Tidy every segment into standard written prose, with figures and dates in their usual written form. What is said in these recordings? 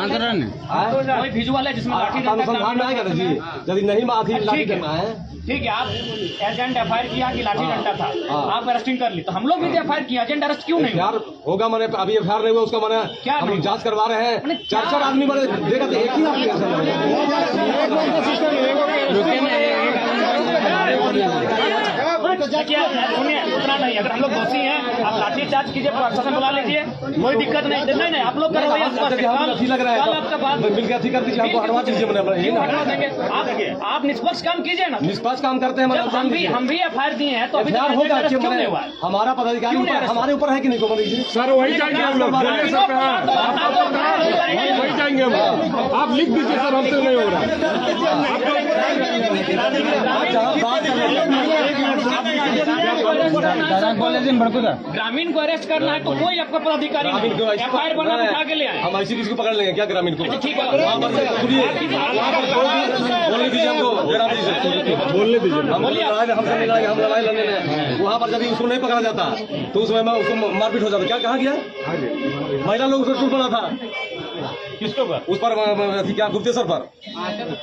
कोई विजुअल है जिसमें लाठी अनुसंधान में आएगा ना जी, यदि नहीं माफी लाठी करना है। ठीक है, आप एजेंट एफआईआर किया कि लाठी डंडा था, आप अरेस्टिंग कर ली, तो हम लोग भी एफआईआर किया, एजेंट अरेस्ट क्यों नहीं यार होगा? मैंने अभी एफआईआर नहीं हुआ उसका, मैंने क्या हम लोग जांच करवा रहे हैं। 4 आदमी मैंने देखा तो एक ही आदमी सुनिए, उतना नहीं, अगर हम लोग दोषी हैं आप लाठी चार्ज कीजिए, प्रशासन बुला लीजिए, कोई दिक्कत नहीं। नहीं आप लोग करो, लग रहा है आपका बात मिलकर अथी कर दीजिए, हमको हटवा दीजिए। हटवा देंगे आप निष्पक्ष काम कीजिए ना। निष्पक्ष काम करते हैं, हम भी एफआईआर दिए हैं तो अभी होगा क्यों नहीं हुआ? हमारा पदाधिकारी हमारे ऊपर है कि नहीं? सर वही जाएंगे हम लोग, वही जाएंगे हम। आप लिख दीजिए सर, हमसे नहीं हो रहा। ग्रामीण को अरेस्ट करना है तो कोई आपका पदाधिकारी एफआईआर बना उठा के ले आए। हम ऐसी किसी को पकड़ लेंगे क्या ग्रामीण को? ठीक है, बोलने दीजिए हमको, बोलने दीजिए। हमसे मिलाएंगे, हम लड़ाई लड़ने में वहाँ पर जब उसको नहीं पकड़ा जाता तो उस समय में उसको मारपीट हो जाता। क्या कहा गया? महिला लोग उसको टूट पड़ा था। किसके ऊपर? उस पर क्या गुप्तेश्वर पर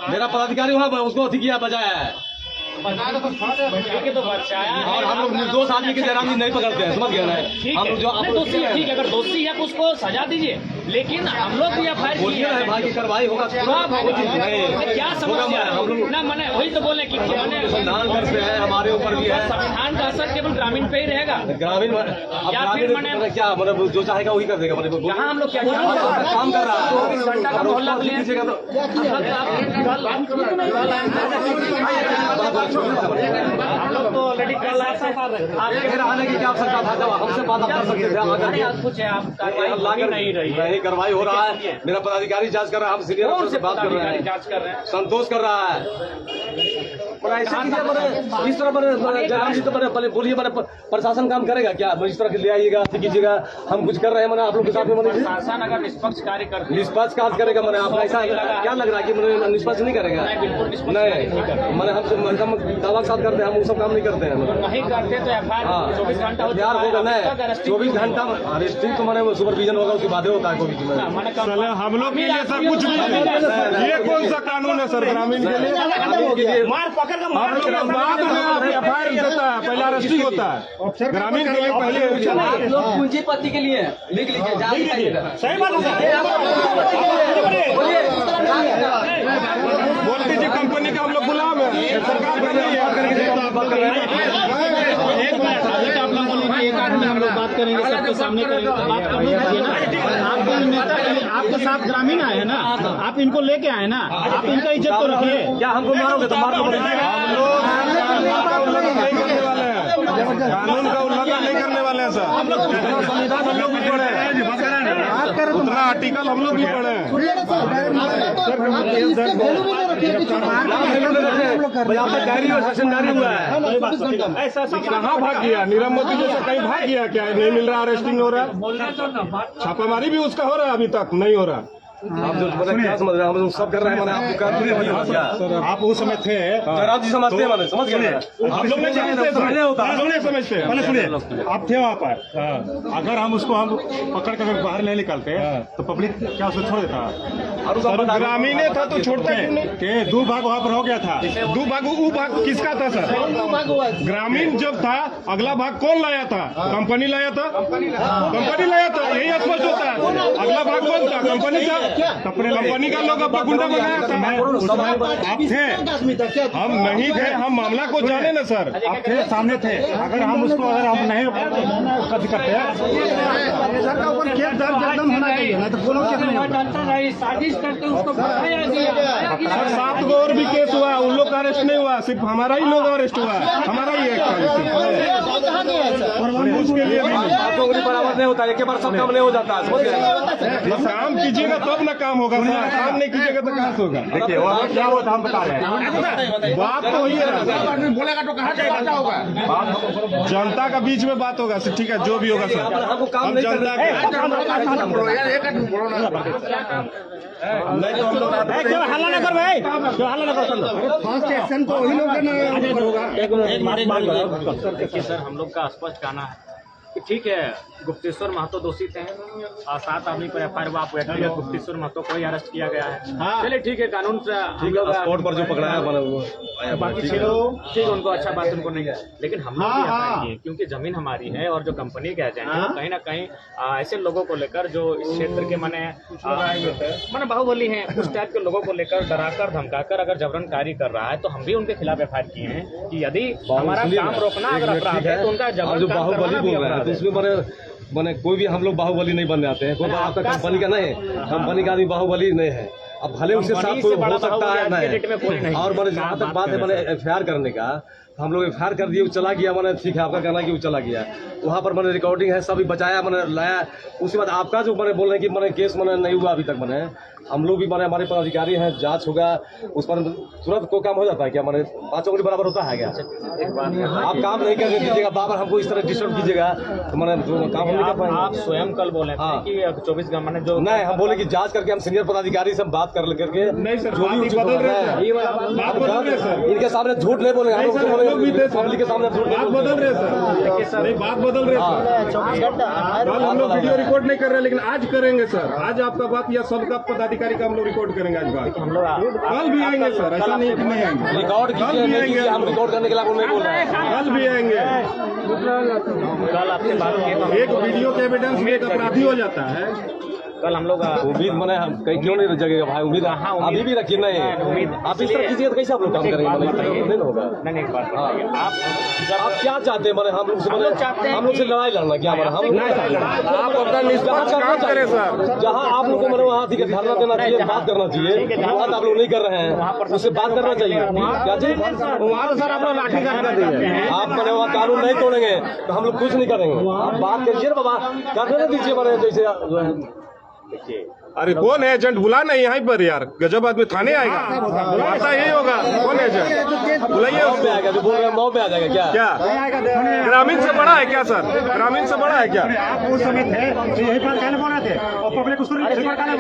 मेरा पदाधिकारी वहाँ उसको अथी किया, बजाया है। तो बचाया और हम लोग निर्दोष आदमी के जयराम जी नहीं पकड़ते हैं, समझ गए ना? हम लोग जो दोषी है, ठीक है, अगर दोषी है तो उसको सजा दीजिए, लेकिन हम लोग भी एफआईआर बोलिए ना भाई की कार्रवाई होगा। क्या समस्या है? हम लोग ना मैंने वही तो बोले कि अनुसंधान करते हैं, हमारे ऊपर भी है। संविधान का असर केवल ग्रामीण पे ही रहेगा। ग्रामीण क्या मतलब जो चाहेगा वही कर देगा। यहाँ हम लोग क्या काम कर रहा है, घंटा का मोहल्ला लीजिएगा तो हम लोग तो ऑलरेडी कल आपके आने की क्या आवश्यकता था? जब हमसे बात आप कर सकते थे। कुछ है, आप कार्रवाई नहीं रही है। नहीं कार्रवाई हो रहा है, मेरा पदाधिकारी जांच कर रहा है, हम सीनियर अफसर से बात कर रहे हैं, जांच कर रहे हैं, संतोष कर रहा है। ऐसे इस तरह जयराम जी तो बोलिए, मैंने प्रशासन काम करेगा क्या? इस तरह ले आइएगा, कीजिएगा, हम कुछ कर रहे हैं। मैंने आप लोग के साथ में प्रशासन अगर निष्पक्ष कार्य करते, निष्पक्ष कार्य करेगा। मैंने आप ऐसा क्या लग रहा है कि मैंने निष्पक्ष नहीं करेगा? नहीं, मैंने हम दावा के साथ करते हैं, हम वो सब काम नहीं करते हैं। नहीं करते तो एफआईआर 24 घंटा होगा ना, 24 घंटा अरेस्टिंग तो मैंने सुपरविजन होगा, उसके बाद होता है कोई। हम लोग के लिए सर कुछ भी नहीं, ये कौन सा कानून है सर ग्रामीण के लिए? मार पकड़ कर हम लोग बाद में एफआईआर देता है, पहले अरेस्टिंग होता है। ग्रामीण के लिए पहले लोग पूंजीपति के लिए लिख लीजिए, सही बात है। बोल दीजिए कंपनी का हम लोग गुलाम है, सरकार कर रही है। एक मिनट आप लोग बोलिए, एक आदमी हम लोग बात करेंगे, सबके सामने करेंगे, तो बात करनी चाहिए ना। आपके साथ ग्रामीण आए हैं ना, आप इनको लेके आए ना, आप इनका इज्जत तो रखिए। क्या हमको मारोगे तो मार दो। कानून का उल्लंघन नहीं करने वाले हैं सर। संविधान हम लोग भी पढ़े हैं, उतना आर्टिकल हम लोग भी पढ़े हैं। कहाँ भाग गया? नीरव मोदी जैसे कहीं भाग गया क्या? नहीं मिल रहा, अरेस्टिंग हो रहा है, छापामारी भी उसका हो रहा है, अभी तक नहीं हो रहा। आप जो क्या समझ रहे हैं? हम सब कर रहे हैं, मैंने आपको कर दिया। आप उस समय थे, जयराम जी समझते हैं, मैंने समझ गए। आप लोग नहीं समझते, समझते पहले सुनिए, आप थे वहाँ पर। अगर हम उसको पकड़ कर बाहर नहीं निकलते तो पब्लिक क्या उसको छोड़ देता? ग्रामीण था तो छोड़ते हैं। 2 भाग वहाँ पर हो गया था। 2 भाग वो भाग किसका था सर? ग्रामीण जब था, अगला भाग कौन लाया था? कंपनी लाया था, कंपनी लाया था, यही स्पष्ट होता है। अगला भाग कौन था? कंपनी था। कंपनी का लोग अपना गुंडा बनाया था। आप थे, हम नहीं थे, हम मामला को जाने ना सर। आप थे, सामने थे। अगर हम उसको नहीं करते सर का ऊपर केस दर्ज एकदम होना चाहिए, नहीं तो बोलो साजिश करते उसको 7 गो और भी केस हुआ, उन लोग का अरेस्ट नहीं हुआ, सिर्फ हमारा ही लोग अरेस्ट हुआ, हमारा ही एक उसके लिए बराबर नहीं होता, एक बार सब काम नहीं हो जाता। काम कीजिएगा तब ना काम होगा, काम नहीं कीजिएगा तो कहाँ से होगा? देखिए क्या होता हम बता रहे हैं, बात तो वही है, बोलेगा तो कहाँ जाएगा होगा, जनता का बीच में बात होगा। ठीक है, जो भी होगा सर, हम जनता नहीं तो हम लोग हल्ला न कर भाई, हल्ला न कर। फर्स्ट एक्शन तो वही लोग होगा। देखिए सर, हम लोग का स्पष्ट कहना है कि ठीक है गुप्तेश्वर महतो दोषी थे और 7 आदमी पर एफआईआर हुआ, व्यक्तिगत गुप्तेश्वर महतो को ही अरेस्ट किया गया है। हाँ। चलिए ठीक है, कानून से हम लोग स्पॉट पर जो पकड़ा है मैंने वो बाकी चलो ठीक, उनको अच्छा बात उनको नहीं है, लेकिन हम लोग भी एफआईआर किए क्योंकि जमीन हमारी है और जो कंपनी के एजेंट है वो कहीं ना कहीं ऐसे लोगों को लेकर जो इस क्षेत्र के माने बाहुबली हैं, उस टाइप के लोगों को लेकर डराकर धमकाकर अगर जबरन कार्य कर रहा है तो हम भी उनके खिलाफ एफआईआर किए हैं कि यदि हमारा काम रोकना अगर अपराध है तो उनका जबरन जो काम बाहुबली करवाना भी बोल रहे हैं अपराध तो है। उसमें मैंने कोई भी हम लोग बाहुबली नहीं बनने आते हैं, कोई आपका कंपनी का नहीं है, कंपनी का आदमी बाहुबली नहीं है। अब भले उसके साथ कोई हो सकता है नहीं, और मैंने जहाँ तक बात है मैंने एफआईआर करने का, हम लोग एफआईआर कर दिए, वो चला गया, मैंने ठीक है आपका कहना है कि वो चला गया, वहाँ पर मैंने रिकॉर्डिंग है, सभी बचाया, मैंने लाया। उसके बाद आपका जो मैंने बोल रहे हैं कि मैंने केस मैंने नहीं हुआ अभी तक, मैंने हम लोग भी मैंने हमारे पदाधिकारी हैं, जांच होगा उस पर तुरंत कोई काम हो जाता है क्या? मैंने 5 उंगली बराबर होता है क्या? आप काम नहीं करने दीजिएगा, बार हमको इस तरह डिस्टर्ब कीजिएगा तो मैंने जो काम हम नहीं कर पाएंगे। आप स्वयं कल बोले थे कि 24 घंटे मैंने जो नहीं, हम बोले कि जांच करके हम सीनियर पदाधिकारी से हम बात कर करके नहीं सर, जो भी बात उचित बदल रहे होगा, हैं। बात बदल रहे सर, इनके सामने झूठ नहीं बोलेंगे, हम लोग तो बोलेंगे पब्लिक के सामने झूठ बात नहीं बदल बोलेंगे। रहे सर, नहीं बात बदल रहे सर। कल हम लोग वीडियो रिकॉर्ड नहीं कर रहे, लेकिन आज करेंगे सर। आज आपका बात या सबका पदाधिकारी का हम लोग रिकॉर्ड करेंगे आज बात। हम लोग कल भी आएंगे सर, ऐसा नहीं कि नहीं आएंगे। रिकॉर्ड कल कीजिए, भी नहीं आएंगे, कीजिए, हम रिकॉर्ड करने के लिए आपको नहीं बोल रहे हैं। कल भी आएंगे। कल आपसे बात की तो एक वीडियो के एविडेंस में एक अपराधी हो जाता है। कल हम लोग उम्मीद मैंने हम कहीं क्यों नहीं जगेगा भाई, उम्मीद अभी भी रखिए। नहीं उम्मीद आप इस तरह कीजिए तो कैसे आप लोग काम करेंगे? मैंने नहीं ना होगा। नहीं एक बात बताइए, आप क्या चाहते हैं? मैंने हम लोग से हम लोग से लड़ाई लड़ना क्या? हमारा हम आप अपना निष्पक्ष काम करें सर। जहाँ आप लोग को मैंने वहाँ ठीक है धरना देना चाहिए, बात करना चाहिए, बात आप लोग नहीं कर रहे हैं, उससे बात करना चाहिए। क्या चाहिए? वहाँ तो सर आप लोग लाठीचार्ज कर दीजिए। आप मैंने वहाँ कानून नहीं तोड़ेंगे तो हम लोग कुछ नहीं करेंगे। आप बात करिए ना बाबा, करने ना दीजिए मैंने जैसे। अरे कौन है एजेंट? बुला नहीं यहाँ पर यार, गजब आदमी थाने आएगा, बुलाता यही होगा। कौन एजेंट? बुलाइए मौ पे उसको। आएगा, जो बोल रहे हैं मौ पे आ जाएगा क्या? क्या ग्रामीण से बड़ा है क्या सर? ग्रामीण से बड़ा है क्या? आप उस समय थे तो यही बात कहने बोल रहे थे और पब्लिक उसको रिकॉर्ड करने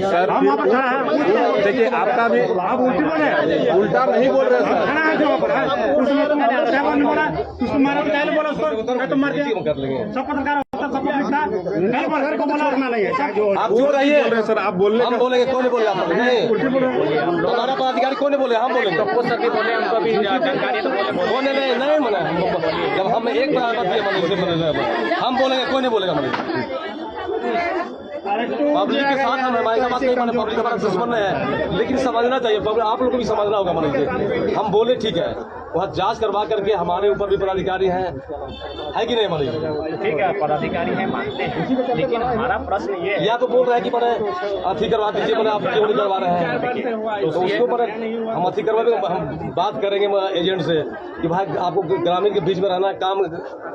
सर हम वहाँ पर खड़ा है। देखिए आपका भी आप उल्टी बोले, उल्टा नहीं बोल रहे सर। खड़ा है जो वहाँ पर है। उस समय तुमने क्या बोलने बोला, उसको मारा तो कहने बोला, उसको मैं तो मार दिया। कर लेंगे। सब पत्रकार होता, सब पब्लिक था, कहने बोला घर को बोला रखना नहीं है, चाहे जो आप चुप रहिए। बोल रहे सर, आप बोलने हम का बोलेंगे, कौन नहीं बोलेगा? आप नहीं, हमारा पदाधिकारी कौन नहीं बोले? हम बोलेंगे। सबको सभी बोले, हमको भी जानकारी तो बोले कौन नहीं नहीं मना, जब हम एक बात हम बोलेंगे, कोई नहीं बोलेगा मैंने। पब्लिक के साथ हम हमारे बात नहीं माने, पब्लिक हमारा दुश्मन है, लेकिन समझना चाहिए, आप लोग को भी समझना होगा। मैंने हम बोले ठीक है, वहाँ जांच करवा करके हमारे ऊपर भी पदाधिकारी हैं, है कि नहीं? हमारे ठीक है, पदाधिकारी हैं मानते हैं, लेकिन हमारा प्रश्न ये है या तो बोल रहे हैं कि मैंने अथी करवा दीजिए, मैंने आप क्यों नहीं करवा रहे हैं, तो उसके ऊपर हम अथी करवा देंगे। हम बात करेंगे एजेंट से कि भाई आपको ग्रामीण के बीच में रहना, काम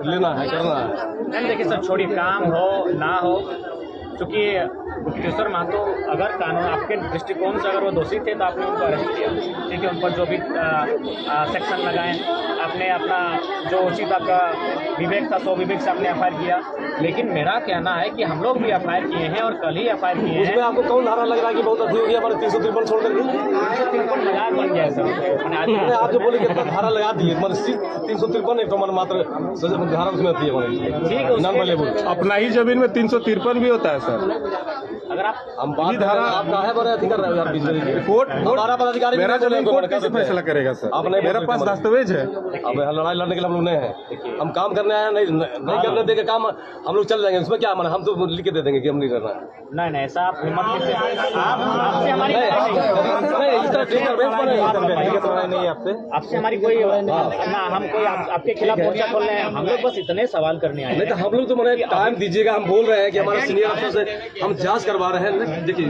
लेना है, करना है। नहीं देखिए सर, छोड़िए काम हो ना हो, क्योंकि गुप्तेश्वर महतो अगर कानून आपके दृष्टिकोण से अगर वो दोषी थे तो आपने उनको अरेस्ट किया, ठीक है, उन पर जो भी सेक्शन लगाए, आपने अपना जो उचित आपका विवेक था सो विवेक से आपने एफआईआर किया। लेकिन मेरा कहना है कि हम लोग भी एफआईआर किए हैं और कल ही एफआईआर किए हैं। उसमें आपको कौन धारा लग रहा है कि बहुत अधिक हो गया? हमारे 353 छोड़ करके 353 मजाक बन गया सर। मैंने आज आप जो बोले कि धारा लगा दिए, 353 एक तो हमारे मात्र धारा उसमें आती है, नॉन अवेलेबल। अपना ही जमीन में 353 भी होता है सर। अगर आप हम बात धारा आप काहे बड़े अथी कर रहे हो यार बीच में? कोर्ट हमारा पदाधिकारी मेरा बोले, जमीन कोर्ट कैसे फैसला करेगा सर? आप नहीं मेरे बोल पास सकते दस्तावेज है। अब लड़ाई लड़ने के लिए हम लोग नहीं है, हम काम करने आए, नहीं करने देंगे काम, हम लोग चल जाएंगे। उसमें क्या माना, हम तो लिख के दे देंगे कि हम नहीं करना। नहीं ऐसा आप हिम्मत कैसे, आप आपसे हमारी नहीं इस तरह ठीक नहीं आपसे आपसे हमारी कोई ना, हम कोई आपके खिलाफ मोर्चा खोल रहे हैं, हम लोग बस इतने सवाल करने आए नहीं तो हम लोग तो मैंने टाइम दीजिएगा, हम बोल रहे हैं कि हमारे सीनियर अफसर से हम जांच करवा रहे हैं। देखिए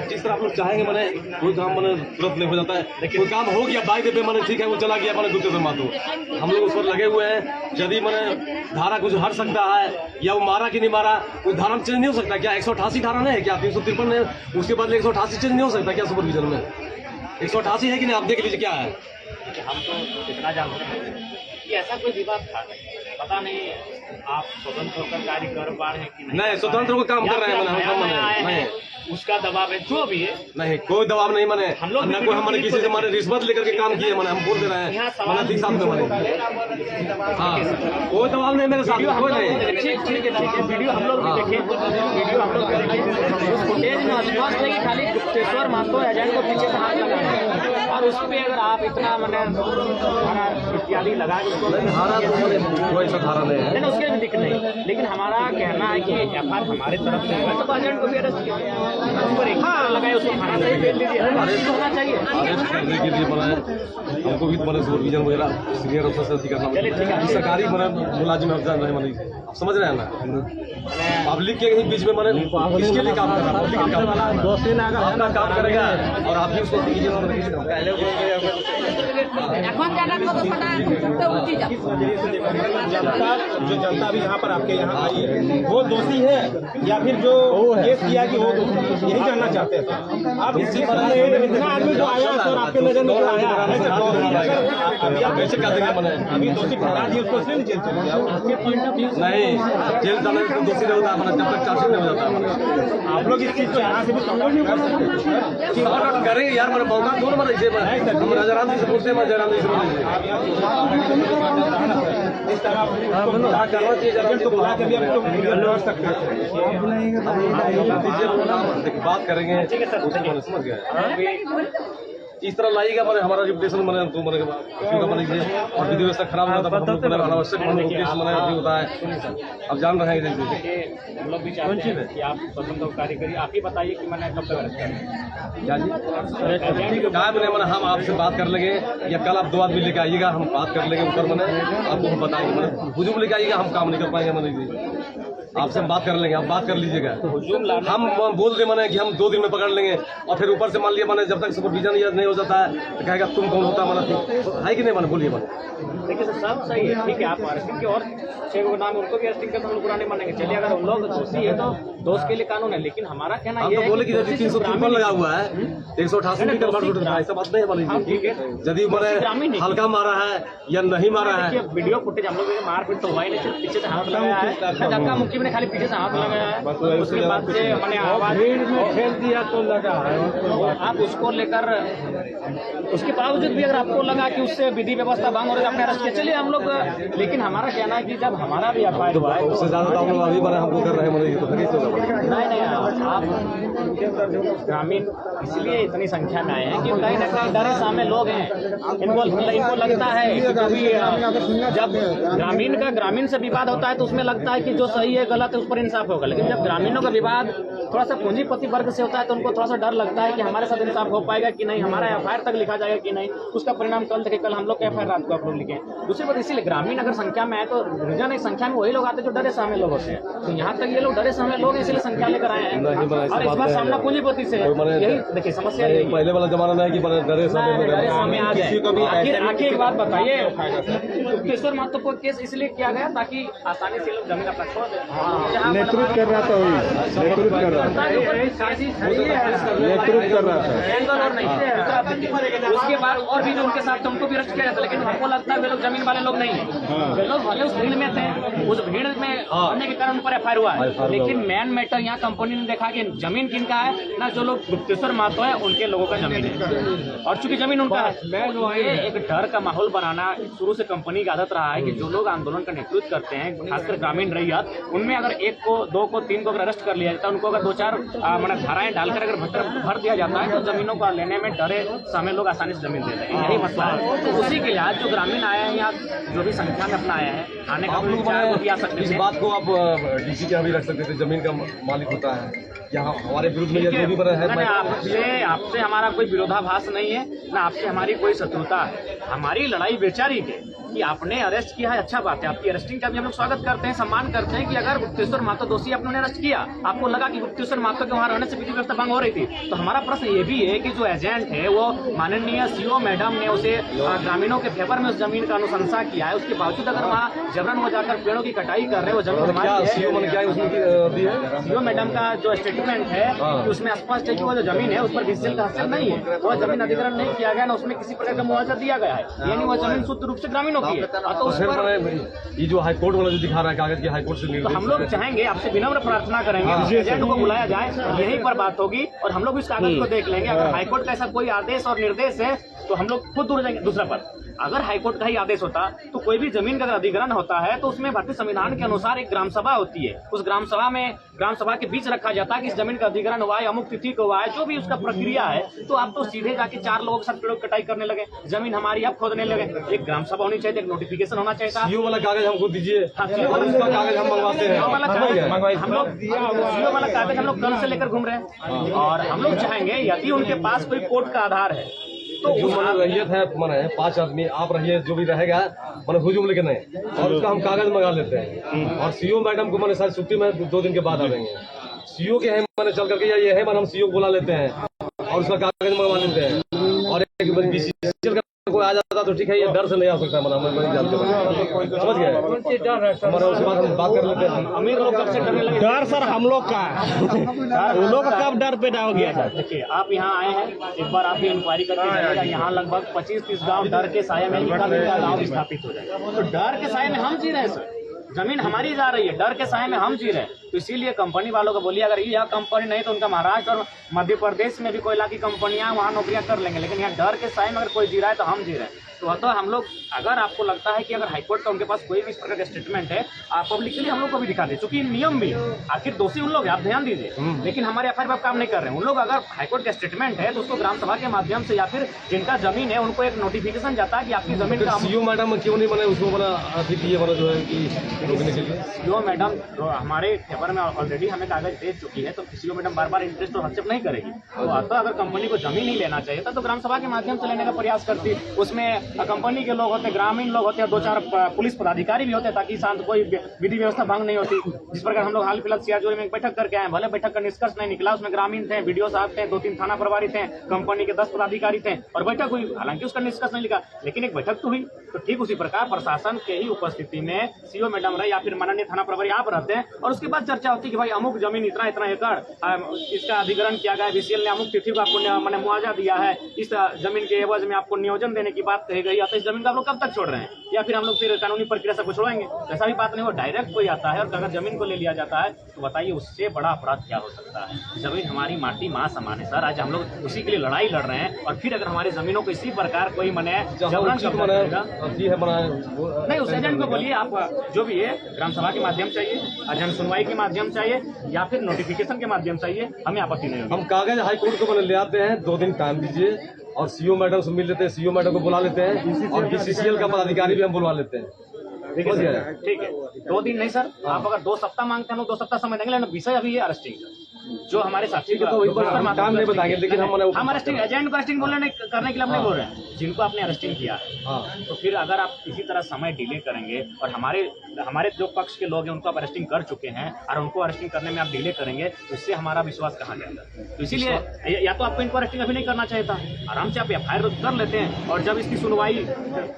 जिस तरह आप लोग चाहेंगे, मैंने कोई काम मैंने तुरंत नहीं हो जाता है, कोई काम हो गया बाइक पे मैंने ठीक है वो चला गया, मैंने गुप्तेश्वर महतो हम लोग उस पर लगे हुए हैं। यदि मैंने धारा कुछ हट सकता है या वो मारा कि नहीं मारा, कोई धारा में चेंज नहीं हो सकता क्या? 188 धारा नहीं है क्या? 353 है, उसके बदले 188 चेंज नहीं हो सकता क्या? सुपरविजन में 188 है कि नहीं? आप देख लीजिए क्या है। हम तो इतना जानते हैं कि ऐसा कोई विवाद था नहीं। पता नहीं आप स्वतंत्र होकर कार्य कर पा रहे हैं कि नहीं, स्वतंत्र होकर काम कर रहे हैं, मैंने हम नहीं, उसका दबाव है जो भी है। नहीं, कोई दबाव नहीं मने हम लोग न कोई हमारे किसी से हमारे रिश्वत लेकर के काम किए मने हम बोल दे रहे हैं मने ठीक साथ में मने हाँ कोई दबाव नहीं मेरे साथ कोई नहीं। ठीक है वीडियो हम लोग भी देखें, वीडियो हम लोग उस फुटेज में स्पष्ट है कि खाली गुप्तेश्वर महतो एजेंट को पीछे से हाथ लगा है और उस पर अगर आप इतना मैंने धारा इत्यादि लगा के उसको धारा तो कोई ऐसा धारा नहीं है, उसके भी दिक्कत नहीं, लेकिन हमारा कहना है कि एफआईआर हमारे तरफ से हुआ तो एजेंट को भी अरेस्ट किया ऊपर एक लगाए उसको थाना से भेज लीजिए, अरेस्ट होना चाहिए। अरेस्ट करने के लिए बनाए हमको भी मैंने सुपरविजन वगैरह सीनियर अफसर से अथी करना सरकारी मैंने मुलाजिम अफसर रहे मैंने आप समझ रहे हैं ना पब्लिक के बीच में मैंने किसके लिए काम कर रहा है, पब्लिक के काम दोस्ती ने अगर अपना काम करेगा और आप भी उसको जनता जो जनता भी यहाँ पर आपके यहाँ आई है वो दोषी है या फिर जो केस किया कि वो दोषी, यही जानना चाहते हैं आप। इतना आदमी जो आया सर आपके नजर में आया कैसे कर देंगे मैंने अभी दोषी ठहरा दिए उसको इसलिए जेल चले जाओ नहीं जेल जाने से दोषी नहीं होता है जब तक चार्जशीट नहीं हो जाता है। आप लोग इस चीज को यहाँ से भी सपोर्ट नहीं करना करेंगे यार मैंने मौका दूर मैंने इसे हम राजाराम जी से पूछते हैं जयराम जी से इस तरह करना चाहिए तो बुला के भी हम तो लड़ सकते हैं। बात करेंगे समझ गए इस तरह लाइएगा मैंने हमारा रिपुटेशन मैंने तो मैंने और विधि व्यवस्था खराब हो जाता है अनावश्यक मैंने होता है अब जान रहे हैं हम लोग भी चाहते हैं कि आप स्वतंत्र कार्य करिए। आप ही बताइए कि मैंने कब तक अरेस्ट करें क्या मैंने हम आपसे बात कर लेंगे या कल आप 2 आदमी लेके आइएगा हम बात कर लेंगे ऊपर मैंने आपको हम बताएंगे मैंने हुजूम लेके आइएगा हम काम नहीं कर पाएंगे मैंने आपसे हम बात कर लेंगे, आप बात कर लीजिएगा। हम बोल दे मैंने कि हम 2 दिन में पकड़ लेंगे और फिर ऊपर से मान लिया मैंने जब तक सुपरविजन या नहीं हो जाता है तो कहेगा तुम कौन होता मैंने है कि नहीं मैंने बोलिए मैंने देखिए सर सब सही है, ठीक है आप अरेस्टिंग के और 6 को नाम उनको भी अरेस्टिंग कर हम पुराने मानेंगे। चलिए अगर उन लोग दोषी है तो दोष के लिए कानून है, लेकिन हमारा कहना हम ये तो है बोले कि 353 लगा हुआ है 188 ऐसा बात नहीं हमारी ठीक है यदि मैंने हल्का मारा है या नहीं मारा है वीडियो फुटेज हम लोग मारपीट तो हुआ ही नहीं, सिर्फ पीछे से हाथ लगाया है धक्का मुक्की में खाली पीछे से हाथ लगाया है उसके बाद से मैंने आवाज खेल दिया तो लगा है आप उसको लेकर उसके बावजूद भी अगर आपको लगा कि उससे विधि व्यवस्था भंग हो रही है आपने अरेस्ट किया, चलिए हम लोग लेकिन हमारा कहना है कि जब हमारा भी एफआईआर हुआ है उससे ज्यादा हम लोग अभी बने हमको कर रहे हैं तो नहीं आप ग्रामीण इसलिए इतनी संख्या में आए हैं कि कहीं ना कहीं डरे सामने लोग हैं, इनको लगता है कि जब ग्रामीण से विवाद होता है तो उसमें लगता है कि जो सही है गलत है उस पर इंसाफ होगा, लेकिन जब ग्रामीणों का विवाद थोड़ा सा पूंजीपति वर्ग से होता है तो उनको थोड़ा सा डर लगता है कि हमारे साथ इंसाफ हो पाएगा कि नहीं, हमारा एफआईआर तक लिखा जाएगा कि नहीं, उसका परिणाम कल तक कल हम लोग का एफआईआर रात को आप लोग लिखें। दूसरी बात इसीलिए ग्रामीण अगर संख्या में आए तो रीजन एक संख्या में वही लोग आते हैं जो डरे सामने लोग होते हैं, तो यहाँ तक ये लोग डरे सामने लोग इसलिए संख्या लेकर आए हैं और इस बार सामना पूंजीपति से यही देखिए समस्या यही पहले वाला जमाना नहीं कि डरे सामने आ जाए। आखिर एक बात बताइए गुप्तेश्वर महतो को केस इसलिए किया गया ताकि आसानी से लोग जमीन अपना छोड़ दें, नेतृत्व कर रहा था वही नेतृत्व कर रहा था नेतृत्व कर रहा था उसके बाद और भी जो उनके साथ उनको भी अरेस्ट किया जाता, लेकिन हमको लगता है वे लोग जमीन वाले लोग नहीं है, वे लोग भले उस भीड़ में थे, उस भीड़ में होने के कारण उन पर एफआईआर हुआ है, लेकिन मेन मैटर यहाँ कंपनी ने देखा कि जमीन किनका है ना, जो लोग गुप्तेश्वर महतो है उनके लोगों का जमीन है और चूंकि जमीन उनका है। ये एक डर का माहौल बनाना शुरू से कंपनी की आदत रहा है कि जो लोग आंदोलन का नेतृत्व करते हैं खासकर ग्रामीण रैयत, उनमें अगर 1 को 2 को 3 को अगर अरेस्ट कर लिया जाता है, उनको अगर 2-4 धाराएं डालकर अगर भर दिया जाता है तो जमीनों को लेने में डरे सामने लोग आसानी से जमीन दे दें, यही मसला है। तो उसी के लिहाज जो ग्रामीण आया है यहाँ जो भी संख्या में अपना आया है आने का वो भी आ सकते इस हैं। बात को आप डीसी के भी रख सकते थे, जमीन का मालिक होता है यहाँ हमारे विरुद्ध में जो भी बना है आपसे हमारा कोई विरोधाभास नहीं है ना आपसे हमारी कोई शत्रुता है, हमारी लड़ाई बेचारी है कि आपने अरेस्ट किया है, अच्छा बात है, आपकी अरेस्टिंग का भी हम लोग स्वागत करते हैं, सम्मान करते हैं कि अगर गुप्तेश्वर महतो दोषी आपने अरेस्ट किया, आपको लगा कि गुप्तेश्वर महतो के वहां रहने से विधि व्यवस्था भंग हो रही थी, तो हमारा प्रश्न ये भी है कि जो एजेंट है वो माननीय सीओ मैडम ने उसे ग्रामीणों के फेवर में उस जमीन का अनुशंसा किया है, उसके बावजूद अगर वहाँ जबरन हो जाकर पेड़ों की कटाई कर रहे हैं, वो जमीन हमारी है। सीओ मैडम का जो स्टेटमेंट स्टेटमेंट है कि उसमें स्पष्ट है कि वो जो जमीन है उस पर बीसीएल का हस्ताक्षर नहीं है, वो जमीन अधिग्रहण नहीं किया गया ना उसमें किसी प्रकार का मुआवजा दिया गया है, यानी वो जमीन शुद्ध रूप से ग्रामीणों की है। तो उस पर ये जो हाईकोर्ट वाला जो दिखा रहा है कागज की हाईकोर्ट से तो हम लोग चाहेंगे, आपसे विनम्र प्रार्थना करेंगे एजेंट को बुलाया जाए, यहीं पर बात होगी और हम लोग इस कागज को देख लेंगे। अगर हाईकोर्ट का ऐसा कोई आदेश और निर्देश है तो हम लोग खुद दूर जाएंगे। दूसरा पर अगर हाईकोर्ट का ही आदेश होता तो कोई भी जमीन का अगर अधिग्रहण होता है तो उसमें भारतीय संविधान के अनुसार एक ग्राम सभा होती है, उस ग्राम सभा के बीच रखा जाता है कि इस जमीन का अधिग्रहण हुआ है, अमुक तिथि को हुआ है, जो भी उसका प्रक्रिया है। तो आप तो सीधे जाके 4 लोगों के साथ पेड़ों की कटाई करने लगे, जमीन हमारी आप खोदने लगे। एक ग्राम सभा होनी चाहिए, एक नोटिफिकेशन होना चाहिए था। सीओ वाला कागज हमको दीजिए, सीओ उसका कागज हम मंगवाते हैं। हम लोग सीओ वाला कागज हम लोग कल से लेकर घूम रहे हैं और हम लोग चाहेंगे यदि उनके पास कोई कोर्ट का आधार है तो जो मन रैयत है माने 5 आदमी आप रहिए, जो भी रहेगा मैंने हुजूम लेके नहीं, और उसका हम कागज मंगा लेते हैं और सीओ मैडम को मैंने सारी छुट्टी में 2 दिन के बाद आ जाएंगे। सीओ के हैं मैंने चल करके या ये है मैंने हम सीओ को बुला लेते हैं और उसका कागज मंगवा लेते हैं। और एक बीसीसीएल का कोई आ जाता तो ठीक है, ये डर से नहीं आ सकता मना मैं नहीं जानते, समझ गए हमारा। उसके बाद हम बात कर लेते हैं। अमीर लोग कब से डरने लगे? डर सर हम लोग का उन लोग का कब डर पैदा हो गया था? देखिए आप यहाँ आए हैं, एक बार आप इंक्वायरी करके जाइएगा, यहाँ लगभग 25-30 गांव डर के साये में गाँव स्थापित हो जाएगा। तो डर के साये में हम जी रहे हैं सर, जमीन हमारी जा रही है, डर के साये में हम जी रहे हैं। तो इसीलिए कंपनी वालों को बोलिए अगर यह कंपनी नहीं तो उनका महाराष्ट्र और मध्य प्रदेश में भी कोयला की कंपनियां वहाँ नौकरियां कर लेंगे, लेकिन यहाँ डर के साये में अगर कोई जी रहा है तो हम जी रहे हैं। तो हम लोग अगर आपको लगता है कि अगर हाईकोर्ट का उनके पास कोई भी इस प्रकार का स्टेटमेंट है, आप पब्लिकली हम लोग को भी दिखा दें, चूंकि नियम भी आखिर दोषी उन लोग हैं, आप ध्यान दीजिए, लेकिन हमारे एफआईआर पर काम नहीं कर रहे हैं उन लोग। अगर हाईकोर्ट का स्टेटमेंट है तो उसको ग्राम सभा के माध्यम से या फिर जिनका जमीन है उनको एक नोटिफिकेशन जाता है कि आपकी जमीन का। सीओ मैडम क्यों नहीं बने उसको बना अधिक ये वाला जो है कि रोकने के लिए? सीओ मैडम हमारे पेपर में ऑलरेडी हमें कागज भेज चुकी है, तो सीओ मैडम बार इंटरेस्ट और हस्तक्षेप नहीं करेगी। तो अगर कंपनी को जमीन ही लेना चाहिए था तो ग्राम सभा के माध्यम से लेने का प्रयास करती। उसमें कंपनी के लोग होते, ग्रामीण लोग होते हैं, 2-4 पुलिस पदाधिकारी भी होते ताकि शांत कोई विधि व्यवस्था भंग नहीं होती। जिस प्रकार हम लोग हाल फिलहाल सियाजोरी में एक बैठक करके आए, भले बैठक का निष्कर्ष नहीं निकला, उसमें ग्रामीण थे, वीडियो साहब थे, 2-3 थाना प्रभारी थे, कंपनी के 10 पदाधिकारी थे और बैठक हुई, हालांकि उसका निष्कर्ष नहीं लिखा, लेकिन एक बैठक तो हुई। तो ठीक उसी प्रकार प्रशासन के ही उपस्थिति में सीओ मैडम रहे या फिर माननीय थाना प्रभारी आप रहते हैं और उसके बाद चर्चा होती है कि भाई अमुक जमीन इतना एकड़ इसका अधिग्रहण किया गया, बीसीएल ने अमुक तिथि को आपको मैंने मुआवजा दिया है, इस जमीन के एवज में आपको नियोजन देने की बात कही गई है, तो इस जमीन का आप लोग कब तक छोड़ रहे हैं, या फिर हम लोग फिर कानूनी प्रक्रिया से कुछ छोड़ेंगे? ऐसा भी बात नहीं हो, डायरेक्ट कोई आता है और अगर जमीन को ले लिया जाता है तो बताइए उससे बड़ा अपराध क्या हो सकता है? जमीन हमारी माटी माँ समान है सर, आज हम लोग उसी के लिए लड़ाई लड़ रहे हैं और फिर अगर हमारी जमीनों को इसी प्रकार कोई मने नहीं, उस एजेंट को बोलिए आप जो भी है ग्राम सभा के माध्यम चाहिए, जन सुनवाई के माध्यम चाहिए या फिर नोटिफिकेशन के माध्यम चाहिए, हमें आपत्ति नहीं होगी। हम कागज हाईकोर्ट को ले आते हैं, 2 दिन टाइम दीजिए और सीओ मैडम से मिल लेते हैं, सीओ मैडम को बुला लेते हैं और बीसीसीएल का पदाधिकारी भी हम बुलवा लेते हैं। ठीक है 2 दिन नहीं सर, आप अगर 2 सप्ताह मांगते हैं 2 सप्ताह समय देंगे, लेकिन विषय अभी है अरेस्टिंग जो हमारे साथी तो टाइम नहीं बताएंगे, लेकिन हम अरेस्टिंग एजेंट को अरेस्टिंग करने के लिए हम नहीं बोल रहे हैं, जिनको आपने अरेस्टिंग किया है। तो फिर अगर आप इसी तरह समय डिले करेंगे और हमारे जो पक्ष के लोग हैं उनको आप अरेस्टिंग कर चुके हैं और उनको अरेस्टिंग करने में आप डिले करेंगे तो इससे हमारा विश्वास कहाँ जाएगा? तो इसीलिए या तो आपको इनको अरेस्टिंग अभी नहीं करना चाहिए था, आराम से आप एफआईआर कर लेते हैं और जब इसकी सुनवाई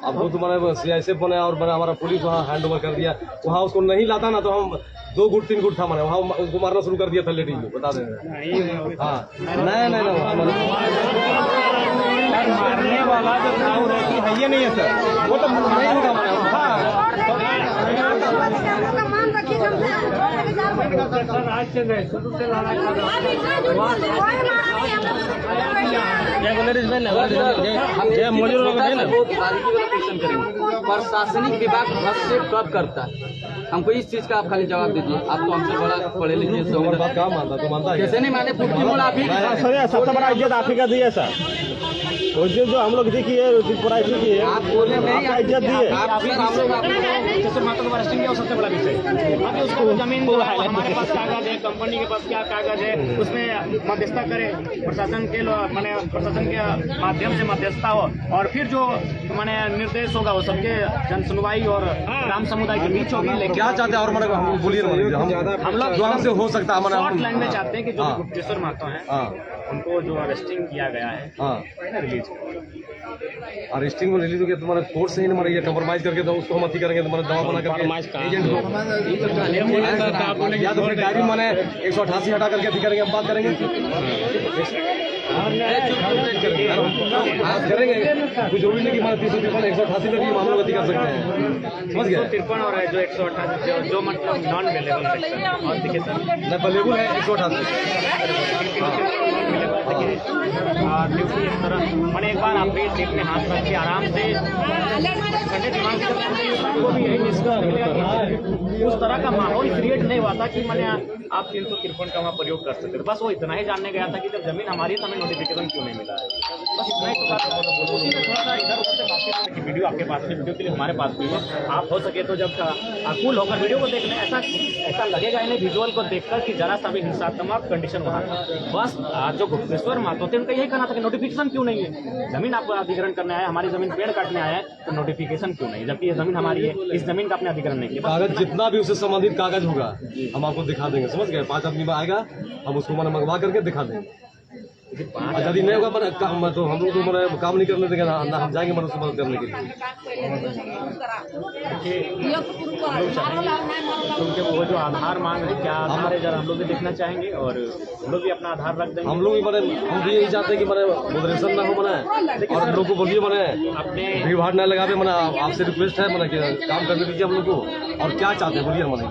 अब वो तुम्हारे सीआईएसएफ बना और बना हमारा पुलिस वहाँ हैंड ओवर कर दिया, वहाँ उसको नहीं लाता ना तो हम 2 गुट 3 गुट था मैंने वहाँ उसको मारना शुरू कर दिया था लेडीज में, बता दें। हाँ नहीं मारने वाला जो था वो है ये नहीं है सर, वो तो नहीं होगा प्रशासनिक विभाग हस्तक्षेप कब करता है? हमको इस चीज का आप खाली जवाब दीजिए। आप तो हमसे बड़ा पढ़े लिखे बात कहाँ मानता, तो मानता है कैसे नहीं माने? आप ही सबसे बड़ा इज्जत आप ही का दिए सर, जो हम लोग देखिए आप बोले नहीं, इज्जत दिए अरेस्टिंग किया सबसे बड़ा विषय। अभी उसको जमीन जो है हमारे पास कागज है, कंपनी के पास क्या कागज है, उसमें मध्यस्थता करे प्रशासन के प्रशासन के माध्यम से मध्यस्थता हो और फिर जो मैंने निर्देश होगा वो सबके जन सुनवाई और ग्राम समुदाय के बीच होगी। लेकिन क्या चाहते हैं और मैंने हम बोलिए हम लोग जो हमसे हो सकता है शॉर्ट लाइन में चाहते हैं कि जो गुप्तेश्वर महतो हैं उनको जो अरेस्टिंग किया गया है रिलीज और स्टिंग में रिलीज हो गया तुम्हारा कोर्ट से ही हमारा ये कंप्रोमाइज करके तो उसको हम अति करेंगे तुम्हारा दवा बना करके एजेंट को या तो फिर डायरी मैंने 188 हटा करके अति करेंगे, हम बात करेंगे करेंगे कुछ जरूरी नहीं कि हमारे 353 188 तक हम लोग अति कर सकते हैं, समझ गए। 353 और जो 188 जो मतलब नॉन अवेलेबल सेक्शन और देखिए सर अवेलेबल है 188। ड्यूटी इस तरह मैंने एक बार आप पेट अपने हाथ रख के आराम से ठंडे दिमाग से को भी यही निष्कर्ष निकलेगा कि उस तरह का माहौल क्रिएट नहीं हुआ था कि मैंने आप 353 का वहाँ प्रयोग कर सकते थे। बस वो इतना ही जानने गया था कि जब जमीन हमारी है तो हमें नोटिफिकेशन क्यों नहीं मिला है, बस इतना ही तो बात। उसी में थोड़ा सा इधर उधर से बात की वीडियो आपके पास है, वीडियो के लिए हमारे पास भी है। आप हो सके तो जब कूल होकर वीडियो को देख लें, ऐसा लगेगा इन्हें विजुअल को देखकर कि जरा सा भी हिंसात्मक कंडीशन वहाँ था। बस जो गुप्तेश्वर मातो थे उनका यही कहना था कि नोटिफिकेशन क्यों नहीं है, जमीन आपको अधिग्रहण करने आया है, हमारी जमीन पेड़ काटने आया है तो नोटिफिकेशन क्यों नहीं, जबकि ये जमीन हमारी है, इस जमीन का आपने अधिग्रहण नहीं किया। कागज जितना भी उससे संबंधित कागज होगा हम आपको दिखा देंगे, समझ गए। 5 आदमी में आएगा हम उसको मैंने मंगवा करके दिखा देंगे। यदि नहीं होगा तो हम लोग तो मेरा काम नहीं करने देंगे ना, हम जाएंगे मतलब उससे मदद करने के लिए। क्योंकि वो जो आधार मांग रहे क्या आधार है, जरा हम लोग भी देखना चाहेंगे और हम लोग भी अपना आधार रख देंगे। हम लोग भी मैंने हम भी यही चाहते हैं कि मैंने मॉडरेशन ना हो मैंने, और हम लोग को बोलिए मैंने अपने भीड़ भाड़ न लगावे, मैंने आपसे रिक्वेस्ट है मैंने कि काम करने दीजिए हम लोग को। और क्या चाहते हैं बोलिए, मैंने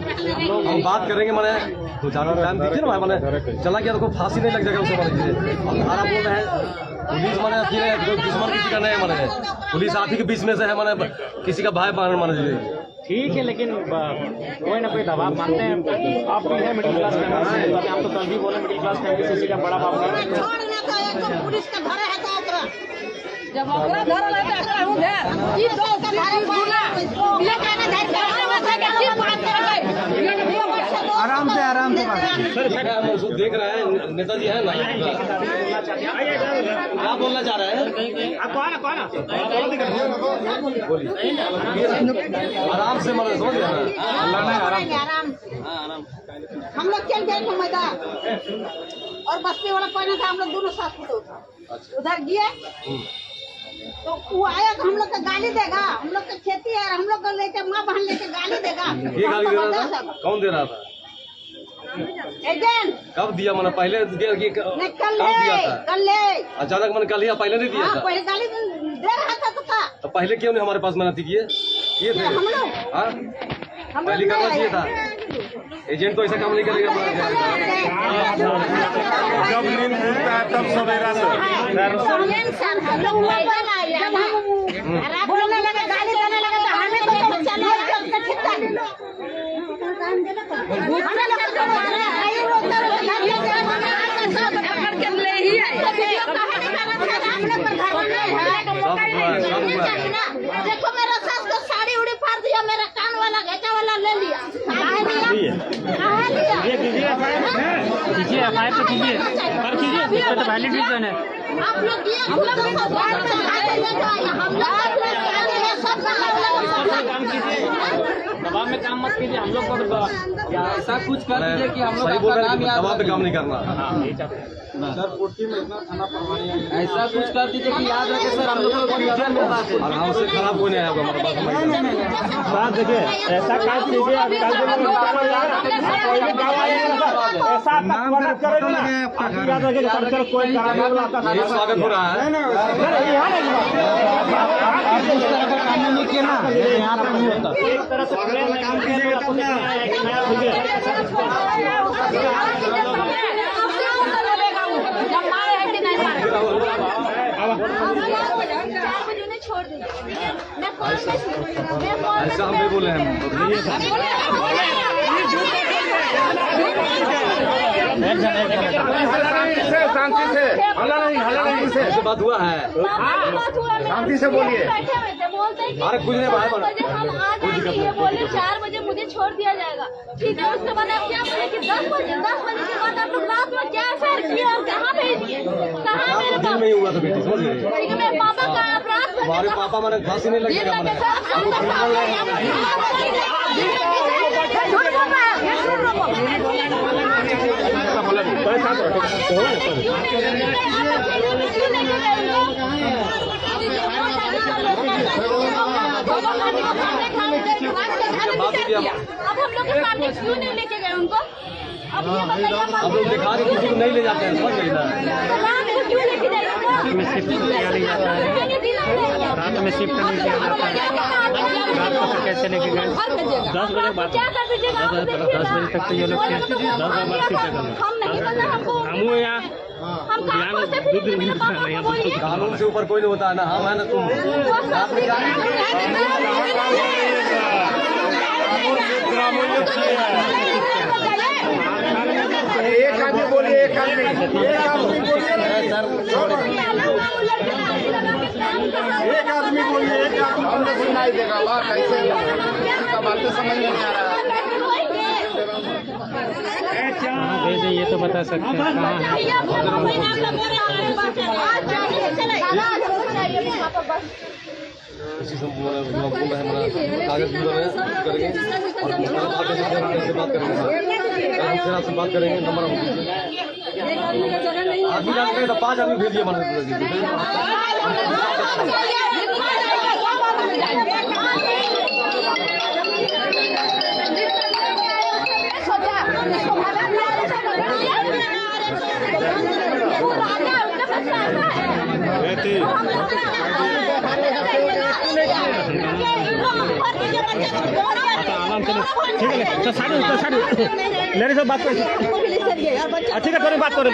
हम बात करेंगे मैंने तो ज़्यादा टाइम दीजिए ना, मैंने चला गया तो फांसी नहीं लग जाएगा उससे मैंने। और धारा बोल रहे हैं पुलिस मैंने अकेले दुश्मन किसी का नहीं है, मैंने पुलिस आप ही के बीच में से है, मैंने किसी का भाई बहन मान लीजिए। ठीक है, लेकिन कोई ना कोई दबाव मानते हैं। आप भी हैं मिडिल क्लास फैमिली से, हम तो कल भी बोले मिडिल क्लास फैमिली से इसी का बड़ा बाप है। पुलिस का घर है तो जब ओकरा घर लेते हैं हम घर ई दो का घर बोला लेके आना घर के बात करे आराम से बात। सर देख रहे हैं नेताजी है ना, क्या बोलना चाह रहे हैं? कौन बोलिए आराम से मतलब समझ रहे हैं। आराम हम लोग चल गए थे मैदान और बस्ती वाला कोई नहीं था, हम लोग दोनों साथ उधर गए तो वो आया तो हम लोग का गाली देगा, हम लोग का खेती है, हम लोग को लेके माँ बहन लेके गाली देगा। ये गाली दे रहा था? कौन दे रहा था? एजेंट। कब दिया मैंने? पहले दिया कि कल दिया था? कल ले अचानक मैंने कल दिया, पहले नहीं दिया था? पहले गाली दे रहा था तो पहले क्यों नहीं हमारे पास मेहनती किए? ये थे हम लोग पहले करना चाहिए था। एजेंट तो ऐसा काम नहीं करेगा। जब नींद खुलता है तब सवेरा से बोलने लगे गाली देने लगे तो हमें तो चलो देखो मेरा सास को साड़ी उड़ी फाड़ दिया, मेरा कान वाला घटा वाला ले लिया। कीजिए एफआईआर तो कीजिए, कर कीजिए, इसमें तो वैलिड रीजन है। आप लोग काम कीजिए, दबाव में काम मत कीजिए। हम लोग को ऐसा कुछ कर दीजिए कि हम लोग सही बोल आपका रहे नाम हैं, याद दबाव पे काम नहीं करना। ऐसा कुछ कर दीजिए कि याद रखे सर, हम लोग को कंफ्यूजन में बात है। और हमसे खराब कोई नहीं आएगा हमारे पास। बात देखिए ऐसा काम कीजिए, आप कल ऐसा करेगा ना, याद रखिए कल्चर कोई कराने वाला आपका ये स्वागत हो रहा है। काम नहीं किया ना, यहाँ पे नहीं होता। एक तरह से काम कीजिएगा तो छोड़ दीजिए। ऐसा हम नहीं बोले हैं। शांति से हल्ला नहीं से ऐसे बात हुआ है, शांति से बोलिए। अरे कुछ नहीं भाई, ये बोले 4 बजे मुझे छोड़ दिया जाएगा, ठीक है। उसके बाद आप क्या बोले कि 10 बजे के बाद आप लोग रात में क्या अफेयर किए और कहाँ भेजिए, कहाँ मेरे दिल में ही हुआ था बेटी, समझ गई? ठीक है। मेरे पापा का अपराध हमारे पापा मैंने फांसी नहीं लगेगा मैंने। झूठ बोल रहा है, ये झूठ बोल अब हम लोग के सामने क्यों नहीं लेके गए उनको? अब ये बताइए अब लोग दिखा के किसी को नहीं ले जाते हैं, समझ गई ना? क्यों लेके जाए उनको? रात में शिफ्ट नहीं किया जाता है, रात में शिफ्ट नहीं किया जाता है, रात को फिर कैसे लेके गए? 10 बजे बात, 10 बजे तक तो ये लोग 10 बजे बाद शिफ्ट करना। हम नहीं करना हमको, हम यहाँ हम कानून से भी नहीं बोलिए। कानून से ऊपर कोई नहीं होता है ना, हम है ना तुम। रात में क्या एक आदमी बोलिए, एक आदमी बोलिए, एक आदमी बोलिए, हमने सुनाई देगा वाह कैसे इसका बातें समझ नहीं आ रहा है। दे दे, ये तो बता सकते हैं कहाँ है। किसी से बोल रहे हैं कागज भी करेंगे और बात करेंगे, आपसे बात करेंगे, नंबर आदमी जानते हैं तो 5 आदमी भेजिए ठीक है, तो साढ़े लेने से बात करें। ठीक है, थोड़ी बात करें,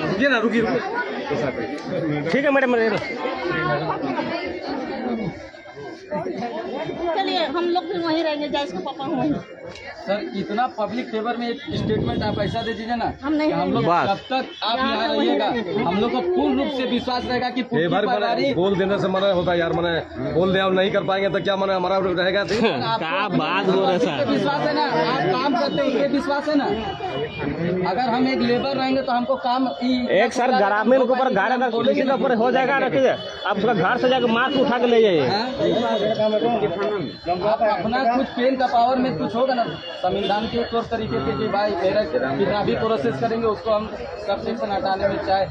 रुकिए ना, रुकिए। ठीक है मैडम। चलिए हम लोग भी वहीं रहेंगे, जैसे पापा वहीं। सर इतना पब्लिक फेवर में एक स्टेटमेंट आप ऐसा दे दीजिए ना, हम नहीं कि हम लोग बस। जब तक आप यहाँ रहिएगा हम लोग को पूर्ण रूप से विश्वास रहेगा कि पूरी परिवारी बोल देने से मना होता है यार, मैंने बोल दिया, हम नहीं कर पाएंगे तो क्या मना हमारा रहेगा? क्या बात हो रहा है सर? विश्वास है ना, आप काम करते हैं उसके विश्वास है ना। अगर हम एक लेबर रहेंगे तो हमको काम एक सर ग्रामीण के ऊपर गाड़ी अगर किसी के ऊपर हो जाएगा, रखिए आप उसका घर से जाकर मास्क उठा के ले जाइए। आप अपना कुछ पेन का पावर में कुछ होगा ना, संविधान के तौर तरीके से कि भाई मेरा कितना भी प्रोसेस करेंगे उसको हम सब सेक्शन हटाने में, चाहे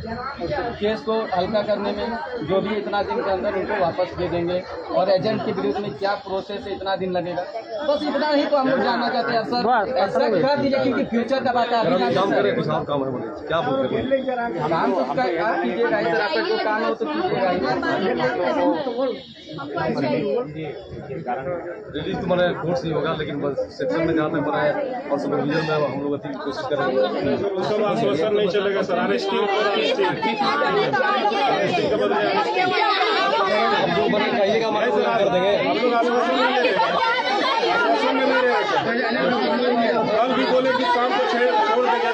केस को हल्का करने में, जो भी इतना दिन के अंदर उनको वापस दे देंगे। और एजेंट के विरुद्ध में क्या प्रोसेस है, इतना दिन लगेगा, बस इतना ही तो हम लोग जानना चाहते हैं सर। ऐसा कर दीजिए क्योंकि फ्यूचर का बात है, अभी काम करें, कुछ आप काम है, बोलिए क्या बोलते हैं? काम तो आप कीजिएगा, इधर आपका जो काम हो तो रिलीज तो मैंने कोर्ट से ही होगा, लेकिन बस सेक्शन में जहाँ तक बना है और सुपरविजन में हम लोग अति कोशिश करेंगे। सब आश्वासन नहीं चलेगा सर, अरेस्टिंग के बदले जो बने कहिएगा हमारे से कर देंगे। हम लोग आश्वासन नहीं ले रहे, आश्वासन में नहीं रहेगा। कल भी बोले कि काम को छोड़ देंगे,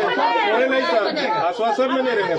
नहीं सर, आश्वासन में नहीं रहेंगे।